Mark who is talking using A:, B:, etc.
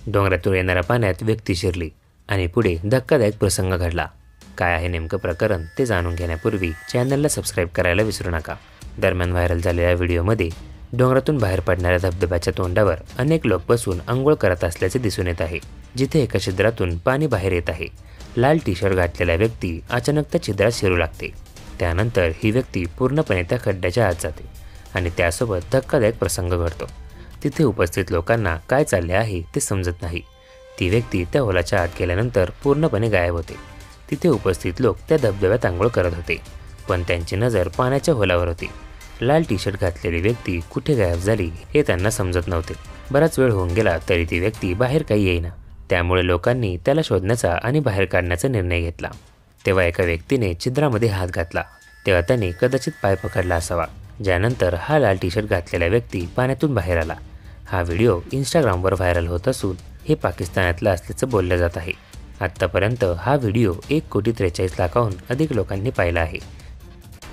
A: डोंगरातून येणाऱ्या पाण्यात व्यक्ती शिरली आणि पुढे धक्कादायक प्रसंग घडला। काय आहे नेमकं प्रकरण ते जाणून घेण्यापूर्वी चॅनलला सबस्क्राईब करायला विसरू नका। दरम्यान व्हायरल झालेल्या व्हिडिओमध्ये डोंगरातून बाहेर पडणाऱ्या धबधब्याच्या तोंडावर अनेक लोक बसून अंघोळ करत असल्याचे दिसून येत आहे, जिथे एका छिद्रातून पाणी बाहेर येत आहे। लाल टी शर्ट घातलेला व्यक्ती अचानक त्या छिद्रात शिरू लागते। त्यानंतर ही व्यक्ती पूर्णपणे त्या खड्ड्याच्या आत जाते आणि त्यासोबत धक्कादायक प्रसंग घडतो। तिथे उपस्थित लोकांना काय चालले आहे ते समजत नाही। ती व्यक्ती त्या होलाच्या आत गेल्यानंतर पूर्णपणे गायब होते। तिथे उपस्थित लोक त्या धबधब्यात अंघोळ करत होते, पण त्यांची नजर पाण्याच्या होलावर होती। लाल टी शर्ट घातलेली व्यक्ती कुठे गायब झाली हे त्यांना समजत नव्हते। बराच वेळ होऊन गेला तरी ती व्यक्ती बाहेर काही येईना। त्यामुळे लोकांनी त्याला शोधण्याचा आणि बाहेर काढण्याचा निर्णय घेतला। तेव्हा एका व्यक्तीने छिद्रामध्ये हात घातला, तेव्हा त्याने कदाचित पाय पकडला असावा, ज्यानंतर हा लाल टी शर्ट घातलेला व्यक्ती पाण्यातून बाहेर आला। हा व्हिडिओ इंस्टाग्रामवर व्हायरल होत असून हे पाकिस्तानातलं असल्याचं बोललं जात आहे। आत्तापर्यंत हा व्हिडिओ 1,43,00,000 अधिक लोकांनी पाहिला आहे।